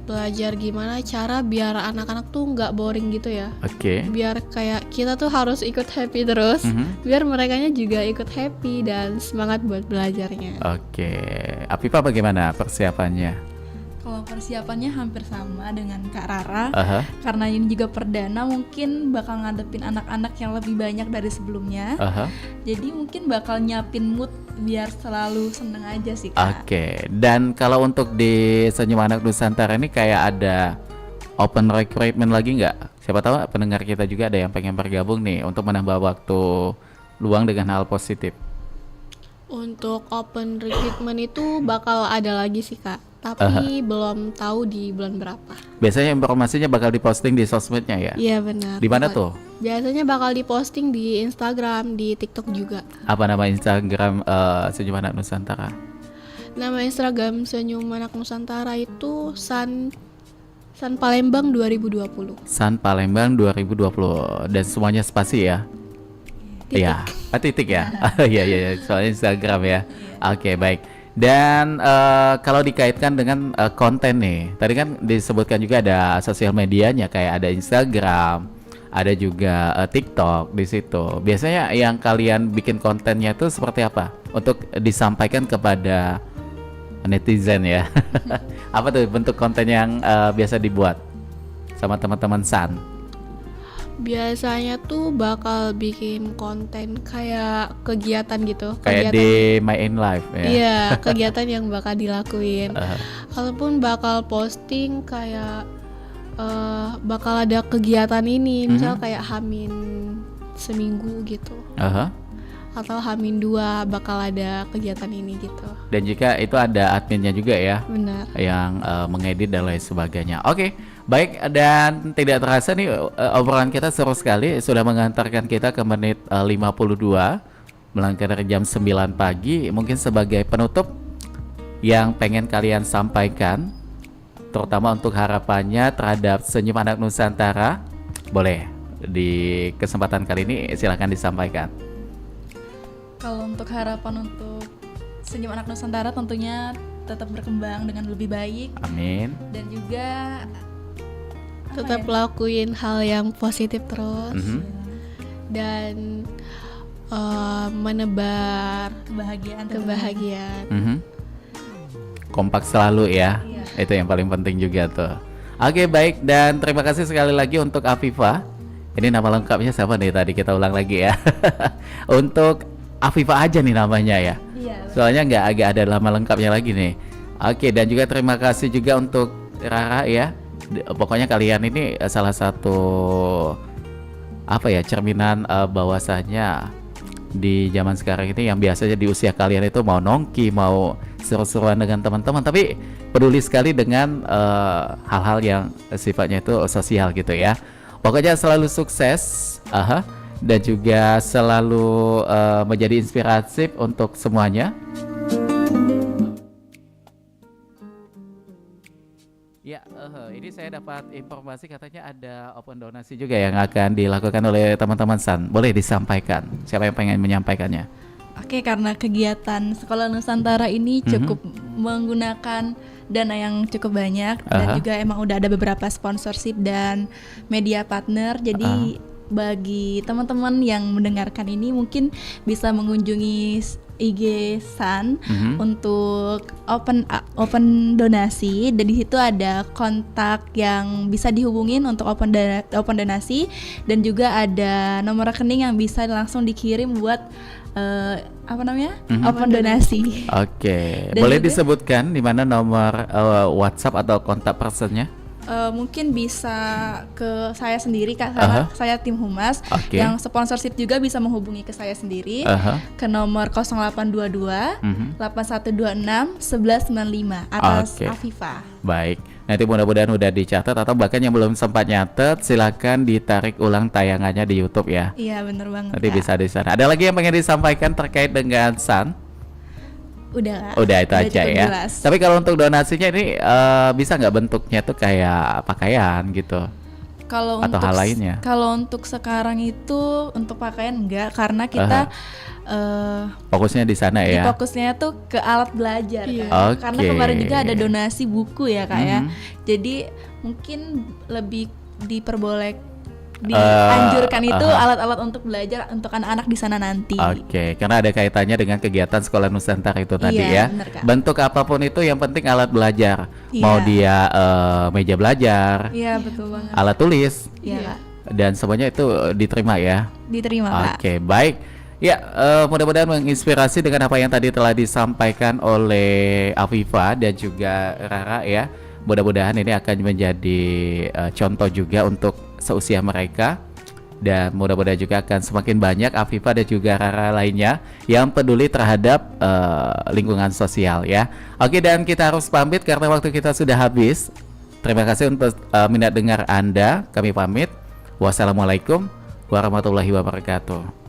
belajar gimana cara biar anak-anak tuh nggak boring gitu ya. Biar kayak kita tuh harus ikut happy terus, biar merekanya juga ikut happy dan semangat buat belajarnya. Afifah bagaimana persiapannya? Kalau persiapannya hampir sama dengan Kak Rara, karena ini juga perdana, mungkin bakal ngadepin anak-anak yang lebih banyak dari sebelumnya. Jadi mungkin bakal nyiapin mood biar selalu seneng aja sih Kak. Dan kalau untuk di Senyum Anak Nusantara ini kayak ada open recruitment lagi nggak? Siapa tahu pendengar kita juga ada yang pengen bergabung nih untuk menambah waktu luang dengan hal positif. Untuk open recruitment itu bakal ada lagi sih Kak, tapi belum tahu di bulan berapa. Biasanya informasinya bakal diposting di sosmednya ya? Iya benar. Di mana tuh? Biasanya bakal diposting di Instagram, di TikTok juga. Apa nama Instagram Senyum Anak Nusantara? Nama Instagram Senyum Anak Nusantara itu San Palembang 2020. San Palembang 2020 dan semuanya spasi ya? Iya, titik ya. Iya, soalnya Instagram ya. Baik. Dan kalau dikaitkan dengan konten nih, tadi kan disebutkan juga ada sosial medianya, kayak ada Instagram, ada juga TikTok di situ. Biasanya yang kalian bikin kontennya itu seperti apa untuk disampaikan kepada netizen ya? Apa tuh bentuk konten yang biasa dibuat sama teman-teman San? Biasanya tuh bakal bikin konten kayak kegiatan gitu. Kayak di My In Life ya? Iya, kegiatan yang bakal dilakuin. Ataupun bakal posting kayak bakal ada kegiatan ini, misal kayak Hamin seminggu gitu. Atau Hamin 2 bakal ada kegiatan ini gitu. Dan jika itu ada adminnya juga ya? Benar. Yang mengedit dan lain sebagainya. Baik, dan tidak terasa nih obrolan kita seru sekali, sudah mengantarkan kita ke menit 52 melangkah dari jam 9 pagi. Mungkin sebagai penutup yang pengen kalian sampaikan terutama untuk harapannya terhadap Senyum Anak Nusantara. Boleh di kesempatan kali ini silakan disampaikan. Kalau untuk harapan untuk Senyum Anak Nusantara tentunya tetap berkembang dengan lebih baik. Amin. Dan juga tetap lakuin hal yang positif terus. Dan menebar kebahagiaan. Kompak selalu ya. Itu yang paling penting juga tuh. Oke, baik, dan terima kasih sekali lagi untuk Afifah. Ini nama lengkapnya siapa nih, tadi kita ulang lagi ya. Untuk Afifah aja nih namanya ya. Soalnya nggak agak ada nama lengkapnya lagi nih. Oke, dan juga terima kasih juga untuk Rara ya. Pokoknya kalian ini salah satu cerminan bahwasanya di zaman sekarang ini yang biasanya di usia kalian itu mau nongki, mau seru-seruan dengan teman-teman, tapi peduli sekali dengan hal-hal yang sifatnya itu sosial gitu ya. Pokoknya selalu sukses, dan juga selalu menjadi inspiratif untuk semuanya. Ya, ini saya dapat informasi katanya ada open donasi juga yang akan dilakukan oleh teman-teman SAN. Boleh disampaikan, siapa yang pengen menyampaikannya? Oke, karena kegiatan Sekolah Nusantara ini cukup menggunakan dana yang cukup banyak, dan juga emang udah ada beberapa sponsorship dan media partner. Jadi bagi teman-teman yang mendengarkan ini mungkin bisa mengunjungi IG SAN untuk open donasi, dan di situ ada kontak yang bisa dihubungin untuk open donasi, dan juga ada nomor rekening yang bisa langsung dikirim buat open donasi. Oke. Boleh juga disebutkan di mana nomor WhatsApp atau kontak personnya? Mungkin bisa ke saya sendiri Kak, karena saya tim humas. Yang sponsorship juga bisa menghubungi ke saya sendiri ke nomor 0822 8126 1195 atas Afifah. Baik, nanti mudah-mudahan udah dicatat, atau bahkan yang belum sempat nyatet silakan ditarik ulang tayangannya di YouTube ya. Iya, bener banget. Nanti bisa di sana. Ada lagi yang pengen disampaikan terkait dengan SAN? Udah itu aja ya. Jelas. Tapi kalau untuk donasinya ini bisa nggak bentuknya tuh kayak pakaian gitu? Atau hal lainnya? Kalau untuk sekarang itu untuk pakaian enggak, karena kita fokusnya di sana ya. Fokusnya tuh ke alat belajar kan. Karena kemarin juga ada donasi buku ya Kak ya. Jadi mungkin lebih dianjurkan itu alat-alat untuk belajar untuk anak-anak di sana nanti. Oke, karena ada kaitannya dengan kegiatan Sekolah Nusantara itu tadi ya. Bener, Kak. Bentuk apapun itu yang penting alat belajar. Mau dia meja belajar, betul banget. alat tulis, Kak. Dan semuanya itu diterima ya. Diterima Pak. Oke, baik. Ya, mudah-mudahan menginspirasi dengan apa yang tadi telah disampaikan oleh Afifah dan juga Rara ya. Mudah-mudahan ini akan menjadi contoh juga untuk seusia mereka, dan mudah-mudahan juga akan semakin banyak Afifah dan juga Rara lainnya yang peduli terhadap lingkungan sosial ya. Oke, dan kita harus pamit karena waktu kita sudah habis. Terima kasih untuk minat dengar Anda. Kami pamit. Wassalamualaikum warahmatullahi wabarakatuh.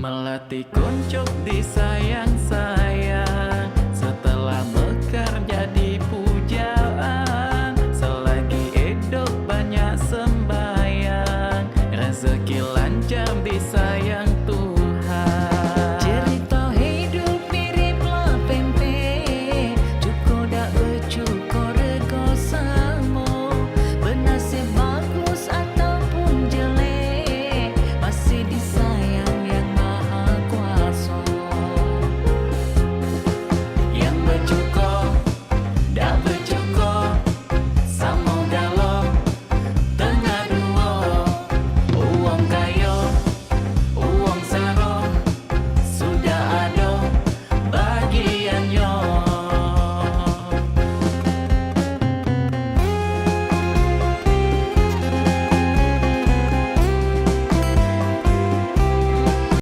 Melatihku